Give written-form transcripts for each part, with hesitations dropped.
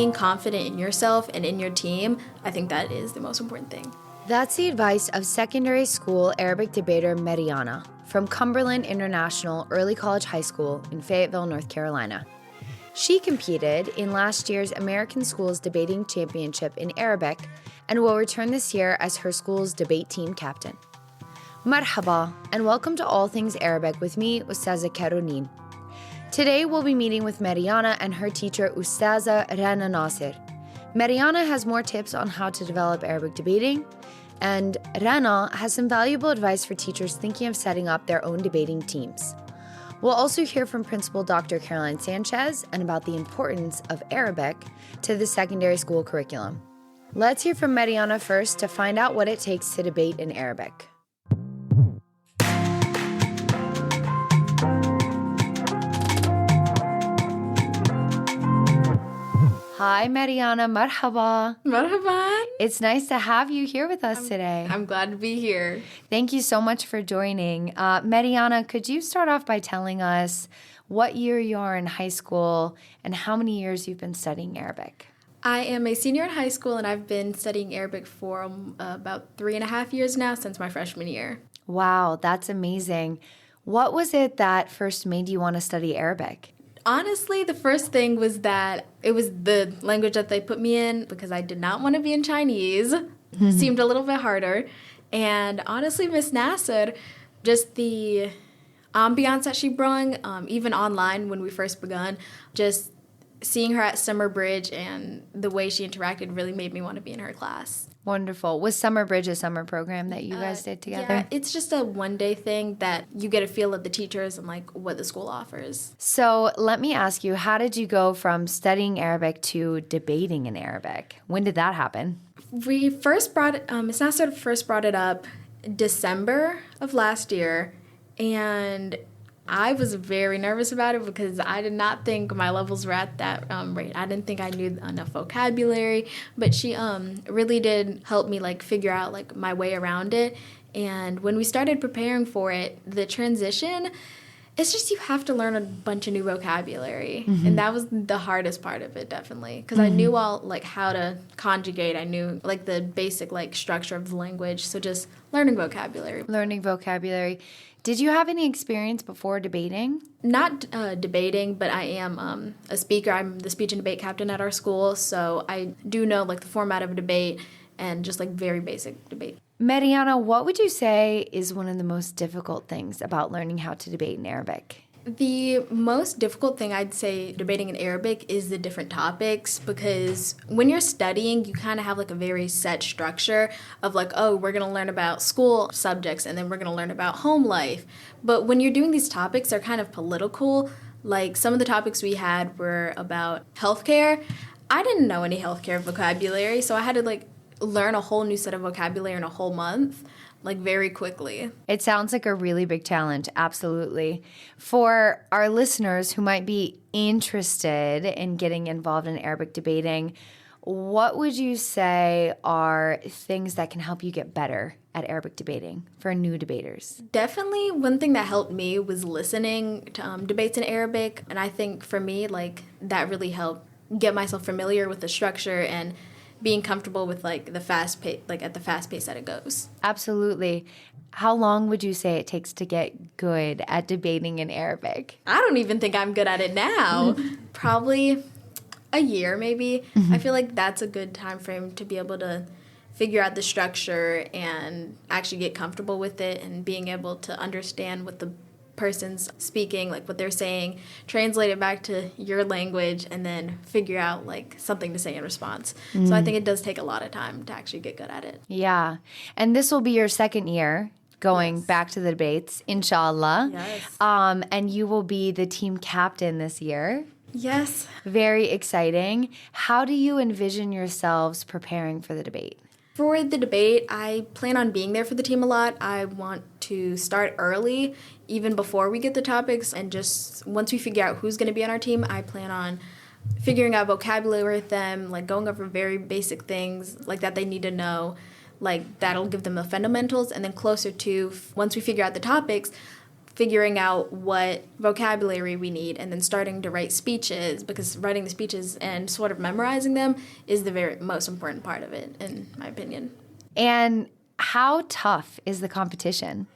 being confident in yourself and in your team, I think that is the most important thing. That's the advice of secondary school Arabic debater Mariana from Cumberland International Early College High School in Fayetteville, North Carolina. She competed in last year's American Schools Debating Championship in Arabic and will return this year as her school's debate team captain. Marhaba, and welcome to All Things Arabic with me, Ustaza Caroline. Today we'll be meeting with Mariana and her teacher, Ustaza Rana Nasser. Mariana has more tips on how to develop Arabic debating, and Rana has some valuable advice for teachers thinking of setting up their own debating teams. We'll also hear from Principal Dr. Caroline Sanchez and about the importance of Arabic to the secondary school curriculum. Let's hear from Mariana first to find out what it takes to debate in Arabic. Hi, Mariana. Marhaba. Marhaban. It's nice to have you here with us today. I'm glad to be here. Thank you so much for joining. Mariana, could you start off by telling us what year you are in high school and how many years you've been studying Arabic? I am a senior in high school, and I've been studying Arabic for about 3.5 years now, since my freshman year. Wow, that's amazing. What was it that first made you want to study Arabic? Honestly, the first thing was that it was the language that they put me in, because I did not want to be in Chinese. Seemed a little bit harder. And honestly, Miss Nasser, just the ambiance that she brought, even online when we first begun, just seeing her at Summer Bridge and the way she interacted really made me want to be in her class. Wonderful. Was Summer Bridge a summer program that you guys did together? Yeah, it's just a one-day thing that you get a feel of the teachers and like what the school offers. So let me ask you, how did you go from studying Arabic to debating in Arabic? When did that happen? Miss Nasser first brought it up December of last year, and I was very nervous about it because I did not think my levels were at that rate. I didn't think I knew enough vocabulary, but she really did help me like figure out like my way around it. And when we started preparing for it, the transition, it's just you have to learn a bunch of new vocabulary. And that was the hardest part of it, definitely, because I knew all like how to conjugate. I knew like the basic like structure of the language. So just learning vocabulary. Did you have any experience before debating? Not debating, but I am a speaker. I'm the speech and debate captain at our school, so I do know like the format of a debate and just like very basic debate. Mariana, what would you say is one of the most difficult things about learning how to debate in Arabic? The most difficult thing I'd say debating in Arabic is the different topics, because when you're studying, you kind of have like a very set structure of like, oh, we're going to learn about school subjects and then we're going to learn about home life. But when you're doing these topics, they're kind of political. Like some of the topics we had were about healthcare. I didn't know any healthcare vocabulary, so I had to like learn a whole new set of vocabulary in a whole month. Like very quickly. It sounds like a really big challenge, absolutely. For our listeners who might be interested in getting involved in Arabic debating, what would you say are things that can help you get better at Arabic debating for new debaters? Definitely one thing that helped me was listening to debates in Arabic. And I think for me, like that really helped get myself familiar with the structure and being comfortable with like the fast pace, like at the fast pace that it goes. Absolutely. How long would you say it takes to get good at debating in Arabic? I don't even think I'm good at it now. Probably a year, maybe. I feel like that's a good time frame to be able to figure out the structure and actually get comfortable with it and being able to understand what the person's speaking, like what they're saying, translate it back to your language, and then figure out like something to say in response. So I think it does take a lot of time to actually get good at it. Yeah. And this will be your second year going back to the debates, inshallah. Yes. And you will be the team captain this year. Yes. Very exciting. How do you envision yourselves preparing for the debate? For the debate, I plan on being there for the team a lot. I want to start early, even before we get the topics, and just once we figure out who's going to be on our team, I plan on figuring out vocabulary with them, like going over very basic things like that they need to know, like that'll give them the fundamentals, and then closer to, once we figure out the topics, figuring out what vocabulary we need and then starting to write speeches, because writing the speeches and sort of memorizing them is the very most important part of it, in my opinion. And how tough is the competition?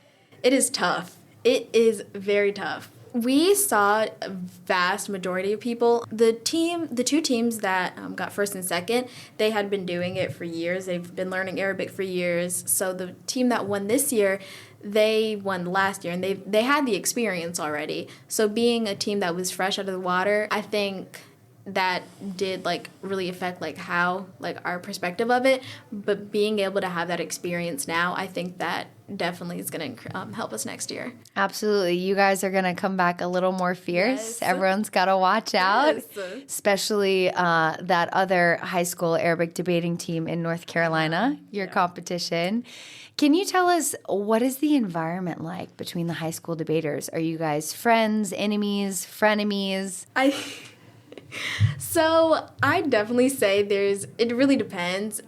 It is tough. It is very tough. We saw a vast majority of people. The two teams that got first and second, they had been doing it for years. They've been learning Arabic for years. So the team that won this year, they won last year, and they had the experience already. So being a team that was fresh out of the water, I think that did really affect how our perspective of it. But being able to have that experience now, I think that definitely is going to help us next year. Absolutely. You guys are going to come back a little more fierce. Yes. Everyone's got to watch out, yes. Especially that other high school Arabic debating team in North Carolina, your competition. Can you tell us, what is the environment like between the high school debaters? Are you guys friends, enemies, frenemies? So I definitely say it really depends.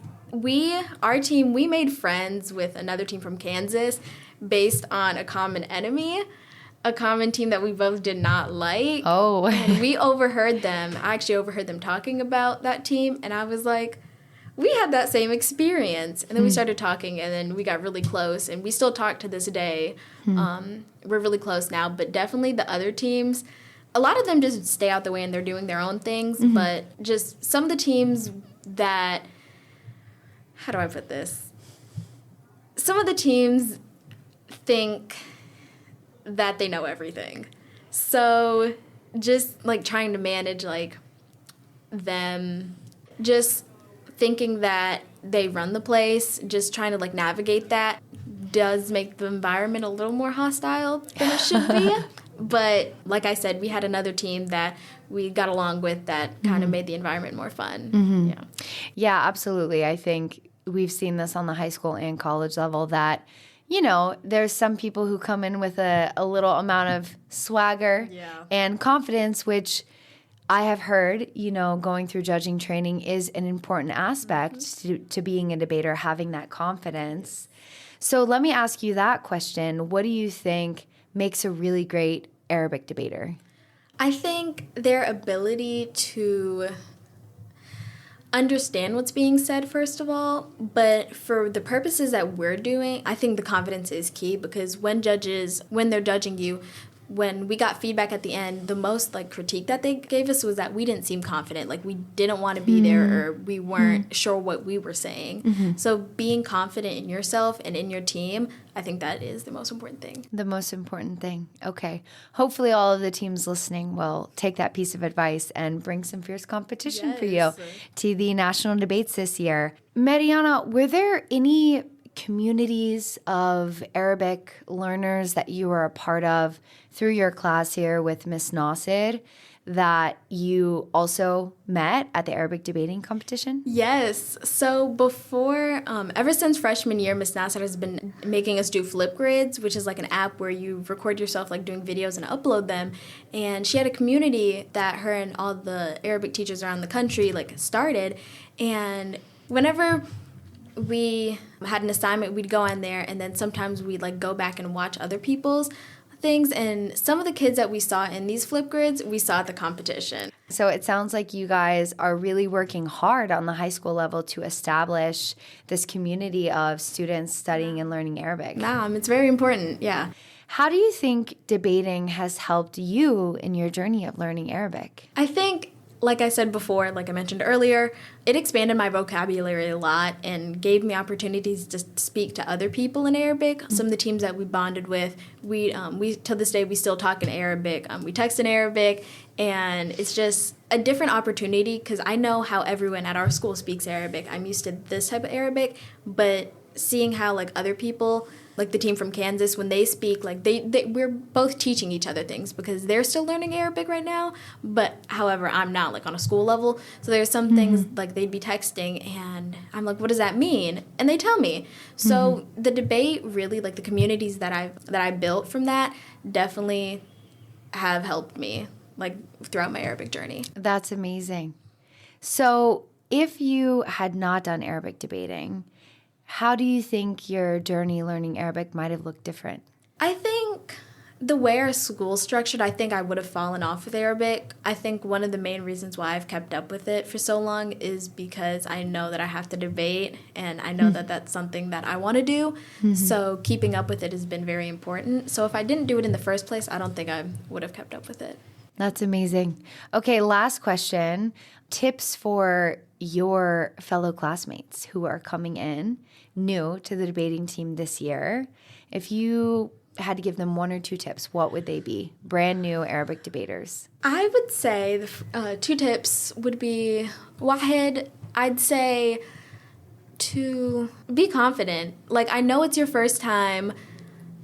Our team, we made friends with another team from Kansas based on a common enemy, a common team that we both did not like. Oh. And I actually overheard them talking about that team, and I was like, we had that same experience. And then we started talking, and then we got really close, and we still talk to this day. We're really close now, but definitely the other teams, a lot of them just stay out the way and they're doing their own things, but just some of the teams that, how do I put this? Some of the teams think that they know everything. So just trying to manage them, just thinking that they run the place, just trying to navigate that does make the environment a little more hostile than it should be. But like I said, we had another team that we got along with that kind of made the environment more fun. Yeah, absolutely. I think we've seen this on the high school and college level that, there's some people who come in with a little amount of swagger and confidence, which I have heard, going through judging training is an important aspect to being a debater, having that confidence. So let me ask you that question. What do you think makes a really great Arabic debater? I think their ability to understand what's being said, first of all, but for the purposes that we're doing, I think the confidence is key, because when they're judging you, when we got feedback at the end, the most critique that they gave us was that we didn't seem confident, we didn't want to be there, or we weren't sure what we were saying. So being confident in yourself and in your team, I think that is the most important thing. The most important thing. Okay. Hopefully all of the teams listening will take that piece of advice and bring some fierce competition for you to the national debates this year. Mariana, were there any communities of Arabic learners that you were a part of through your class here with Miss Nasser that you also met at the Arabic debating competition? Yes. So before, ever since freshman year, Miss Nasser has been making us do Flipgrids, which is an app where you record yourself doing videos and upload them. And she had a community that her and all the Arabic teachers around the country started. And whenever we had an assignment, we'd go on there, and then sometimes we'd go back and watch other people's things. And some of the kids that we saw in these Flipgrids, we saw at the competition. So it sounds like you guys are really working hard on the high school level to establish this community of students studying and learning Arabic. It's very important, yeah. How do you think debating has helped you in your journey of learning Arabic? I think, like I said before, like I mentioned earlier, it expanded my vocabulary a lot and gave me opportunities to speak to other people in Arabic. Some of the teams that we bonded with, we to this day, we still talk in Arabic. We text in Arabic, and it's just a different opportunity because I know how everyone at our school speaks Arabic. I'm used to this type of Arabic, but seeing how other people, like the team from Kansas, when they speak, we're both teaching each other things because they're still learning Arabic right now. But however, I'm not on a school level. So there's some things they'd be texting and I'm like, what does that mean? And they tell me. So the debate really, the communities that I built from that definitely have helped me throughout my Arabic journey. That's amazing. So if you had not done Arabic debating, how do you think your journey learning Arabic might have looked different? I think The way our school's structured, I think I would have fallen off with Arabic. I think one of the main reasons why I've kept up with it for so long is because I know that I have to debate, and I know that that's something that I want to do. So keeping up with it has been very important. So if I didn't do it in the first place, I don't think I would have kept up with it. That's amazing. Okay, last question. Tips for your fellow classmates who are coming in new to the debating team this year. If you had to give them 1 or 2 tips, what would they be? Brand new Arabic debaters. I would say the 2 tips would be, Wahed, I'd say to be confident. Like, I know it's your first time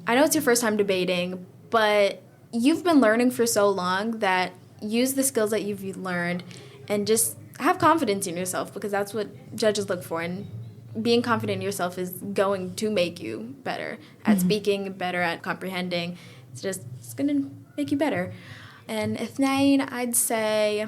debating, but you've been learning for so long that use the skills that you've learned and just have confidence in yourself, because that's what judges look for. And being confident in yourself is going to make you better at speaking, better at comprehending. It's going to make you better. And Ithnain, I'd say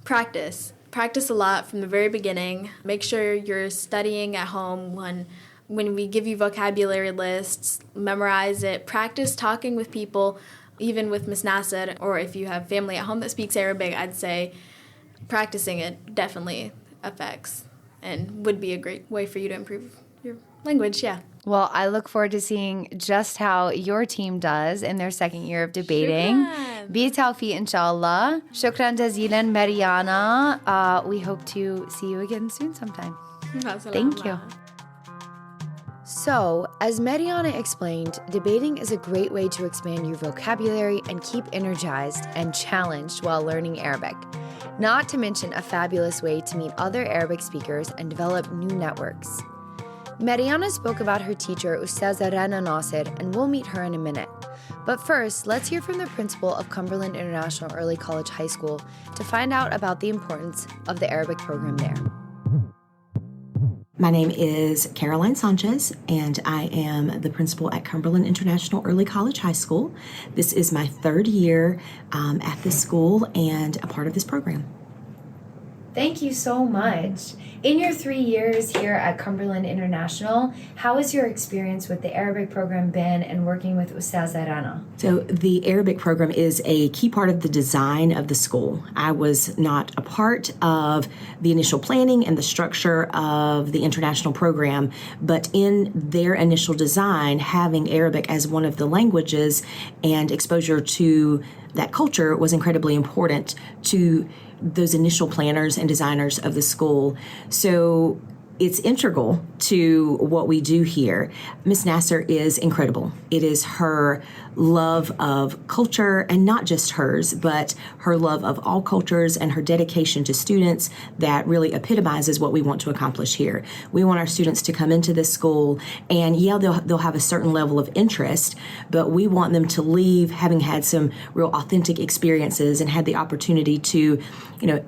practice. Practice a lot from the very beginning. Make sure you're studying at home when we give you vocabulary lists. Memorize it. Practice talking with people, even with Miss Nasser, or if you have family at home that speaks Arabic, I'd say practicing it definitely affects and would be a great way for you to improve your language, yeah. Well, I look forward to seeing just how your team does in their second year of debating. Bi tawfiq, inshallah. Shukran jazilan, Mariana. We hope to see you again soon sometime. Thank you. So, as Mariana explained, debating is a great way to expand your vocabulary and keep energized and challenged while learning Arabic. Not to mention a fabulous way to meet other Arabic speakers and develop new networks. Mariana spoke about her teacher, Ustaza Rana Nasser, and we'll meet her in a minute. But first, let's hear from the principal of Cumberland International Early College High School to find out about the importance of the Arabic program there. My name is Caroline Sanchez, and I am the principal at Cumberland International Early College High School. This is my 3rd year at this school and a part of this program. Thank you so much. In your 3 years here at Cumberland International, how has your experience with the Arabic program been and working with Ustaza Rana? So the Arabic program is a key part of the design of the school. I was not a part of the initial planning and the structure of the international program, but in their initial design, having Arabic as one of the languages and exposure to that culture was incredibly important to those initial planners and designers of the school. So it's integral to what we do here. Miss Nasser is incredible. It is her love of culture, and not just hers, but her love of all cultures and her dedication to students that really epitomizes what we want to accomplish here. We want our students to come into this school and they'll have a certain level of interest, but we want them to leave having had some real authentic experiences and had the opportunity to,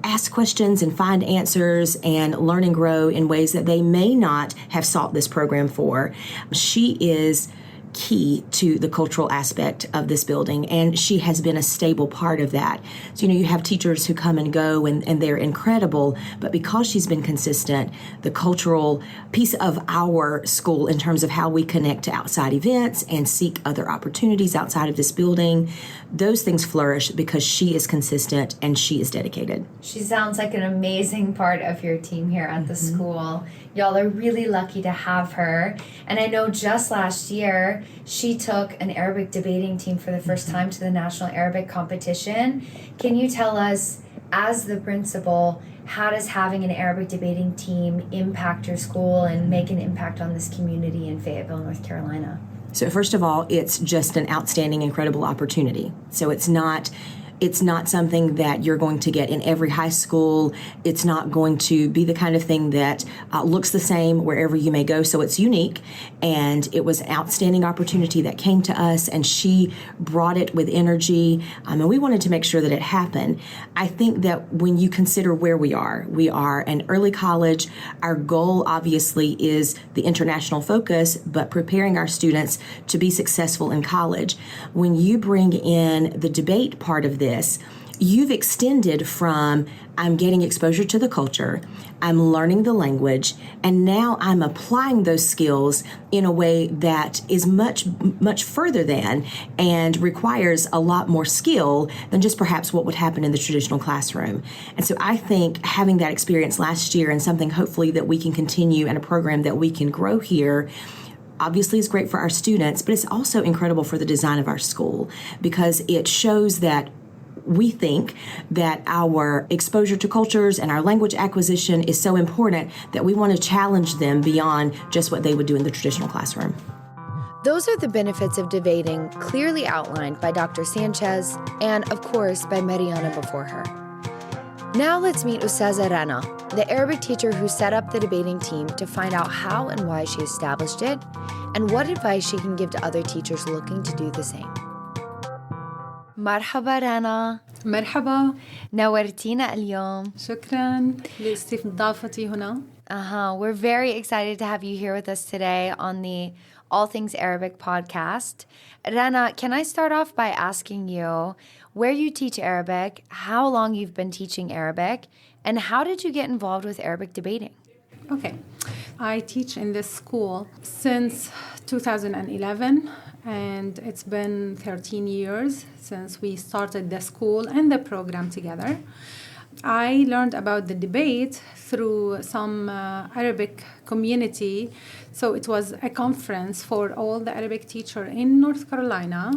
ask questions and find answers and learn and grow in ways that they may not have sought this program for. She is key to the cultural aspect of this building, and she has been a stable part of that. So, you have teachers who come and go, and they're incredible, but because she's been consistent, the cultural piece of our school in terms of how we connect to outside events and seek other opportunities outside of this building, those things flourish because she is consistent and she is dedicated. She sounds like an amazing part of your team here at the school. Y'all are really lucky to have her. And I know just last year, she took an Arabic debating team for the first time to the National Arabic Competition. Can you tell us, as the principal, how does having an Arabic debating team impact your school and make an impact on this community in Fayetteville, North Carolina? So first of all, it's just an outstanding, incredible opportunity. So it's not something that you're going to get in every high school. It's not going to be the kind of thing that looks the same wherever you may go. So it's unique, and it was an outstanding opportunity that came to us, and she brought it with energy, and we wanted to make sure that it happened. I think that when you consider where we are an early college. Our goal obviously is the international focus, but preparing our students to be successful in college. When you bring in the debate part of this, you've extended from I'm getting exposure to the culture, I'm learning the language, and now I'm applying those skills in a way that is much, much further than and requires a lot more skill than just perhaps what would happen in the traditional classroom. And so I think having that experience last year and something hopefully that we can continue and a program that we can grow here obviously is great for our students, but it's also incredible for the design of our school because it shows that we think that our exposure to cultures and our language acquisition is so important that we want to challenge them beyond just what they would do in the traditional classroom. Those are the benefits of debating clearly outlined by Dr. Sanchez and, of course, by Mariana before her. Now let's meet Ustaza Rana, the Arabic teacher who set up the debating team, to find out how and why she established it and what advice she can give to other teachers looking to do the same. مرحبا رنا. مرحبا. نورتينا اليوم. شكرا لاستضافتي هنا. We're very excited to have you here with us today on the All Things Arabic podcast. Rana, can I start off by asking you where you teach Arabic, how long you've been teaching Arabic, and how did you get involved with Arabic debating? Okay. I teach in this school since 2011. And it's been 13 years since we started the school and the program together. I learned about the debate through some Arabic community. So it was a conference for all the Arabic teachers in North Carolina,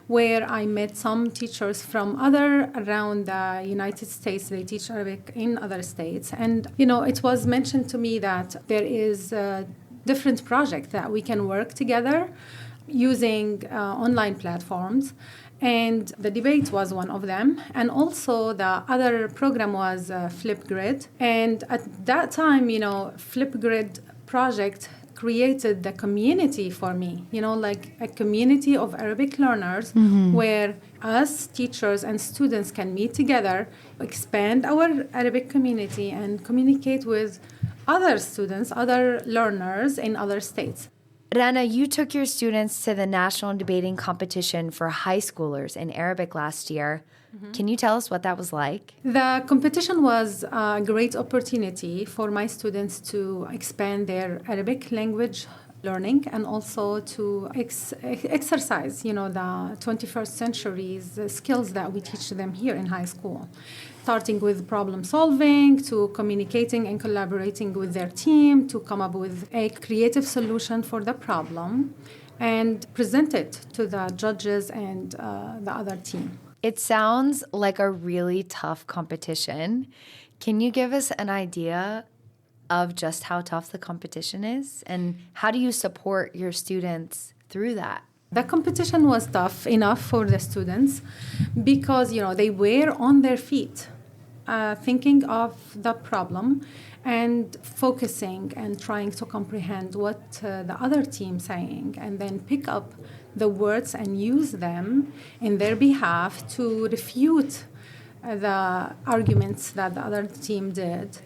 where I met some teachers from other around the United States. They teach Arabic in other states. And, it was mentioned to me that there is a different project that we can work together using online platforms, and the debate was one of them, and also the other program was Flipgrid. And at that time, Flipgrid project created the community for me, like a community of Arabic learners where us teachers and students can meet together, expand our Arabic community, and communicate with other students, other learners in other states. Rana, you took your students to the national debating competition for high schoolers in Arabic last year. Can you tell us what that was like? The competition was a great opportunity for my students to expand their Arabic language learning and also to exercise, the 21st century's skills that we teach them here in high school. Starting with problem solving, to communicating and collaborating with their team, to come up with a creative solution for the problem and present it to the judges and the other team. It sounds like a really tough competition. Can you give us an idea of just how tough the competition is? And how do you support your students through that? The competition was tough enough for the students because, they were on their feet, thinking of the problem and focusing and trying to comprehend what the other team saying, and then pick up the words and use them in their behalf to refute the arguments that the other team did.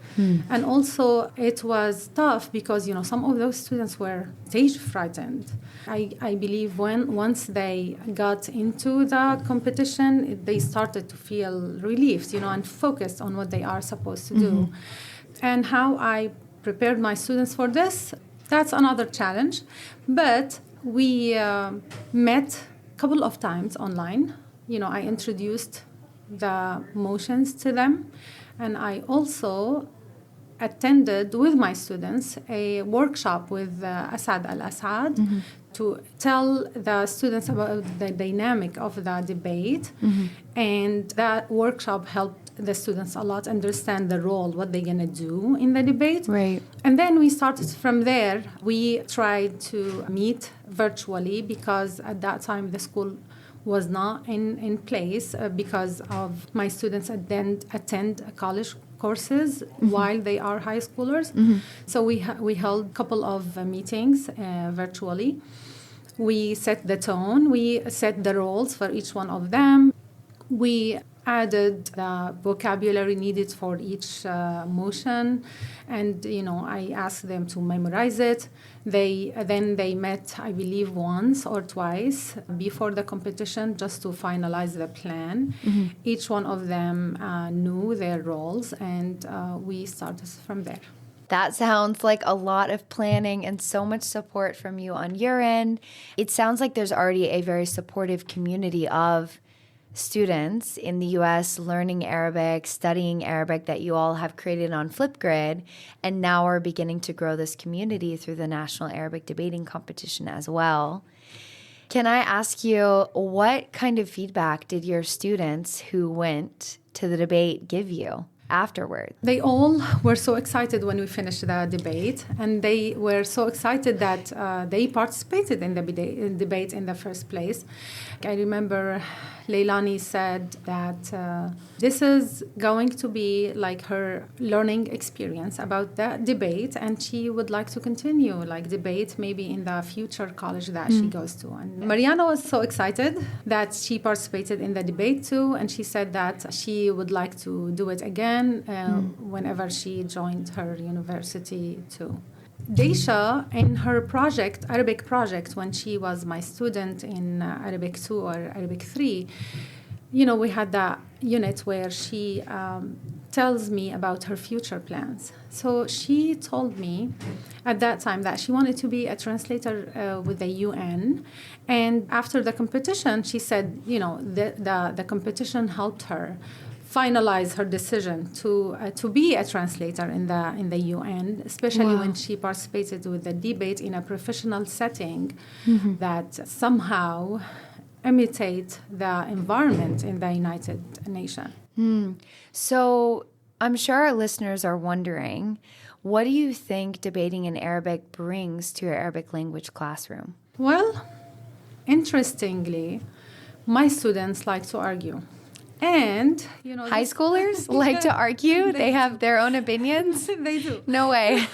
And also it was tough because, some of those students were stage frightened. I believe once they got into the competition, they started to feel relieved, and focused on what they are supposed to do. And how I prepared my students for this, that's another challenge. But we met a couple of times online. I introduced the motions to them, and I also attended with my students a workshop with Asad Al-Assad to tell the students about the dynamic of the debate. And that workshop helped the students a lot understand the role, what they're going to do in the debate. Right. And then we started from there. We tried to meet virtually because at that time the school was not in place because of my students attend college courses while they are high schoolers. So we held a couple of meetings virtually. We set the tone. We set the roles for each one of them. We added the vocabulary needed for each motion, and I asked them to memorize it. They met, I believe, once or twice before the competition just to finalize the plan. Mm-hmm. Each one of them knew their roles, and we started from there. That sounds like a lot of planning and so much support from you on your end. It sounds like there's already a very supportive community of students in the U.S. learning Arabic, studying Arabic that you all have created on Flipgrid, and now are beginning to grow this community through the National Arabic Debating Competition as well. Can I ask you, what kind of feedback did your students who went to the debate give you afterward? They all were so excited when we finished the debate, and they were so excited that they participated in the debate in the first place. I remember Leilani said that this is going to be like her learning experience about the debate, and she would like to continue like debate maybe in the future college that she goes to. And Mariana was so excited that she participated in the debate too, and she said that she would like to do it again whenever she joined her university too. Daisha, in her project, Arabic project, when she was my student in Arabic 2 or Arabic 3, we had that unit where she tells me about her future plans. So she told me at that time that she wanted to be a translator with the UN. And after the competition, she said, the competition helped her finalize her decision to be a translator in the UN, especially when she participated with the debate in a professional setting that somehow imitate the environment in the United Nations. So I'm sure our listeners are wondering, what do you think debating in Arabic brings to your Arabic language classroom? Well, interestingly, my students like to argue. And, high schoolers like to argue? They have their own opinions? They do. No way.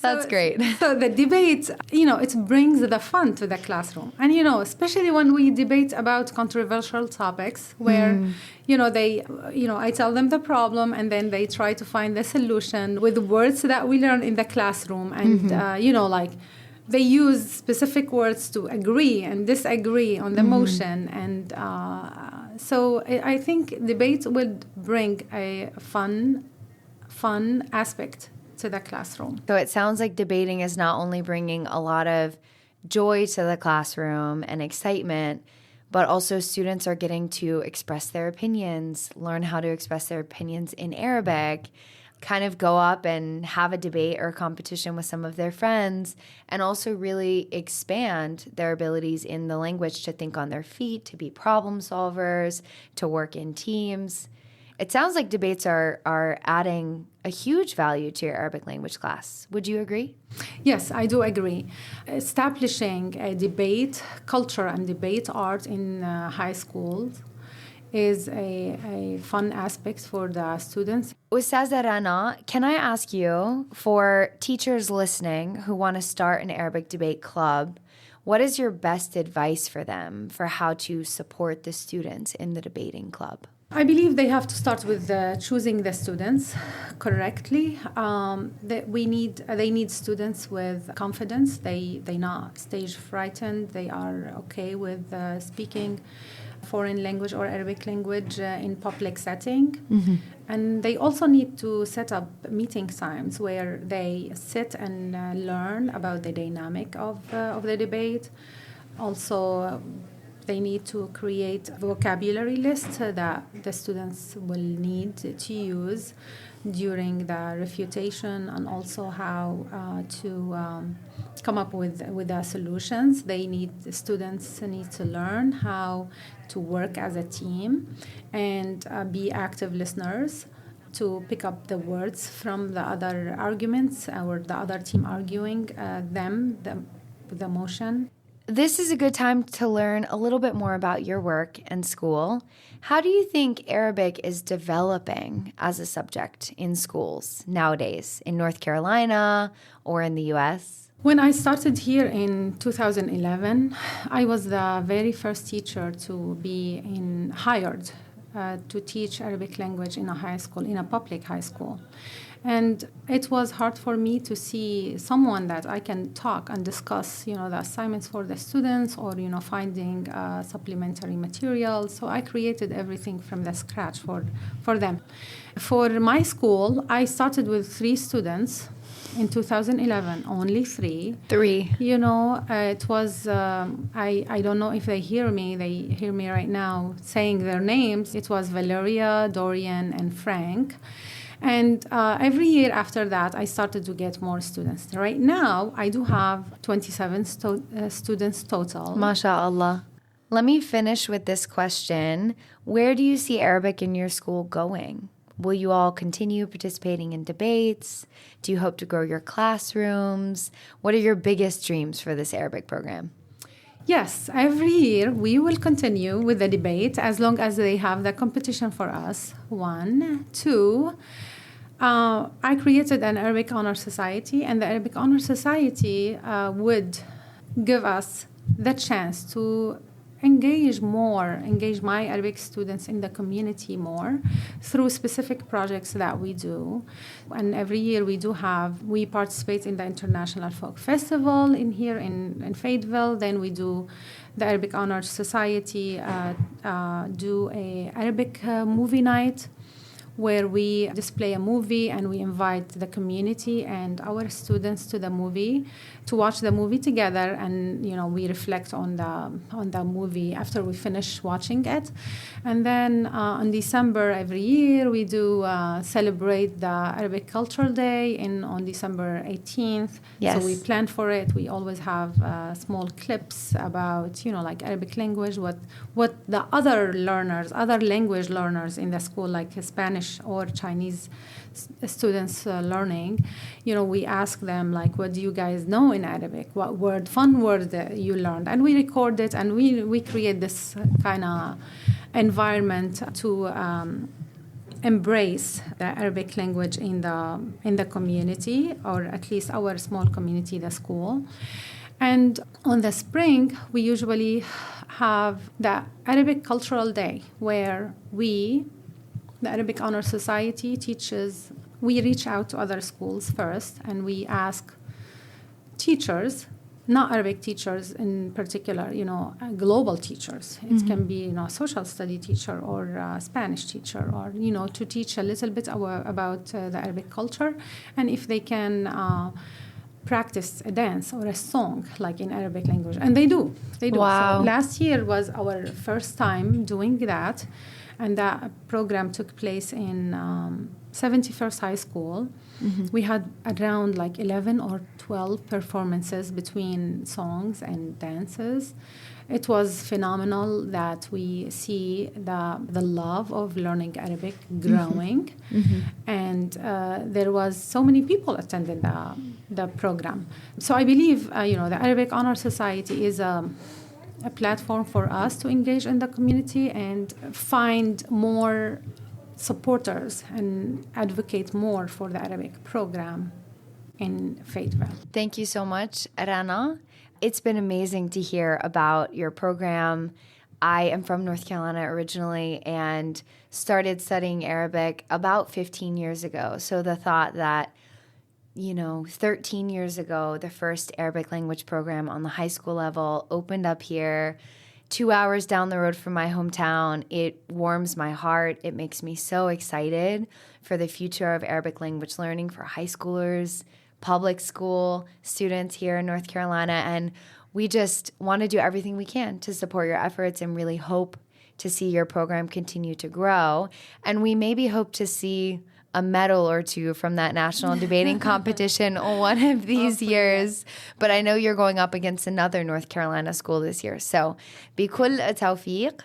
That's great. So the debate, it brings the fun to the classroom. And, especially when we debate about controversial topics where, I tell them the problem and then they try to find the solution with words that we learn in the classroom. And, they use specific words to agree and disagree on the motion. And so I think debate will bring a fun aspect to the classroom. So it sounds like debating is not only bringing a lot of joy to the classroom and excitement, but also students are getting to express their opinions, learn how to express their opinions in Arabic, kind of go up and have a debate or a competition with some of their friends, and also really expand their abilities in the language to think on their feet, to be problem solvers, to work in teams. It sounds like debates are adding a huge value to your Arabic language class. Would you agree? Yes, I do agree. Establishing a debate culture and debate art in high schools is a fun aspect for the students. Ustaza Rana, can I ask you, for teachers listening who want to start an Arabic debate club, what is your best advice for them for how to support the students in the debating club? I believe they have to start with choosing the students correctly. They need students with confidence. They not stage frightened. They are okay with speaking foreign language or Arabic language in public setting. And they also need to set up meeting times where they sit and learn about the dynamic of the debate. Also, they need to create a vocabulary list that the students will need to use during the refutation, and also how to come up with the solutions. Students need to learn how to work as a team and be active listeners, to pick up the words from the other arguments or the other team arguing the motion. This is a good time to learn a little bit more about your work and school. How do you think Arabic is developing as a subject in schools nowadays in North Carolina or in the U.S.? When I started here in 2011, I was the very first teacher to be hired to teach Arabic language in a high school, in a public high school. And it was hard for me to see someone that I can talk and discuss, the assignments for the students or, finding supplementary material. So I created everything from the scratch for them. For my school, I started with 3 students. In 2011, only 3. 3. It was, I don't know if they hear me right now saying their names. It was Valeria, Dorian, and Frank. And every year after that, I started to get more students. Right now, I do have 27 students total. MashaAllah. Let me finish with this question. Where do you see Arabic in your school going? Will you all continue participating in debates? Do you hope to grow your classrooms? What are your biggest dreams for this Arabic program? Yes, every year we will continue with the debate as long as they have the competition for us. 1, 2, I created an Arabic Honor Society, and the Arabic Honor Society would give us the chance to engage my Arabic students in the community more through specific projects that we do. And every year we participate in the International Folk Festival in Fayetteville. Then we do the Arabic Honor Society do a Arabic movie night where we display a movie and we invite the community and our students to the movie to watch the movie together, and we reflect on the movie after we finish watching it. And then in December every year we do celebrate the Arabic Cultural Day on December 18th. Yes. So we plan for it. We always have small clips about like Arabic language, what the other language learners in the school, like Spanish or Chinese students learning, we ask them like, what do you guys know in Arabic? What fun word you learned? And we record it, and we create this kind of environment to embrace the Arabic language in the community, or at least our small community, the school. And on the spring, we usually have the Arabic Cultural Day, where the Arabic Honor Society we reach out to other schools first, and we ask teachers, not Arabic teachers in particular, global teachers. Mm-hmm. It can be, a social study teacher or a Spanish teacher, or, to teach a little bit about the Arabic culture, and if they can practice a dance or a song like in Arabic language. And they do. Wow. So last year was our first time doing that. And that program took place in 71st High School. Mm-hmm. We had around 11 or 12 performances between songs and dances. It was phenomenal that we see the love of learning Arabic growing. Mm-hmm. And there was so many people attending the program. So I believe, the Arabic Honor Society is a platform for us to engage in the community and find more supporters and advocate more for the Arabic program in Fayetteville. Thank you so much, Rana. It's been amazing to hear about your program. I am from North Carolina originally and started studying Arabic about 15 years ago. So the thought that 13 years ago, the first Arabic language program on the high school level opened up here 2 hours down the road from my hometown. It warms my heart. It makes me so excited for the future of Arabic language learning for high schoolers, public school students here in North Carolina. And we just want to do everything we can to support your efforts and really hope to see your program continue to grow. And we maybe hope to see a medal or two from that national debating competition one of these years. But I know you're going up against another North Carolina school this year. So, بكل التوفيق,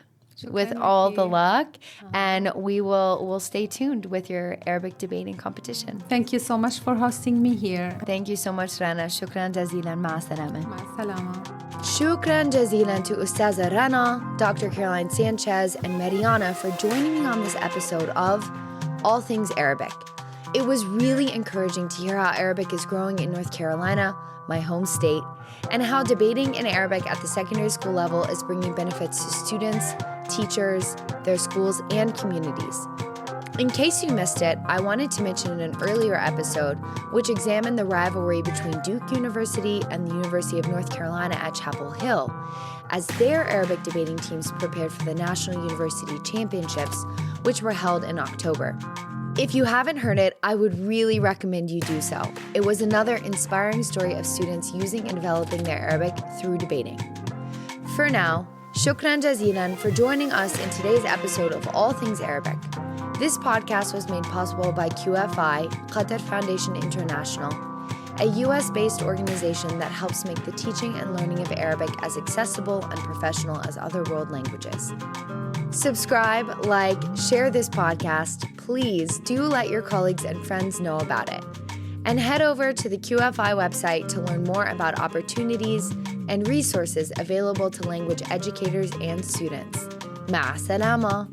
with all the luck, and we'll stay tuned with your Arabic debating competition. Thank you so much for hosting me here. Thank you so much, Rana. شكرا جزيلا. مع السلامة. مع السلامة. شكرا جزيلا to Ustaza Rana, Dr. Caroline Sanchez, and Mariana for joining me on this episode of All Things Arabic. It was really encouraging to hear how Arabic is growing in North Carolina, my home state, and how debating in Arabic at the secondary school level is bringing benefits to students, teachers, their schools, and communities. In case you missed it, I wanted to mention an earlier episode which examined the rivalry between Duke University and the University of North Carolina at Chapel Hill, as their Arabic debating teams prepared for the National University Championships, which were held in October. If you haven't heard it, I would really recommend you do so. It was another inspiring story of students using and developing their Arabic through debating. For now, shukran jazilan for joining us in today's episode of All Things Arabic. This podcast was made possible by QFI, Qatar Foundation International, a US-based organization that helps make the teaching and learning of Arabic as accessible and professional as other world languages. Subscribe, like, share this podcast. Please do let your colleagues and friends know about it. And head over to the QFI website to learn more about opportunities and resources available to language educators and students. Ma'a salama.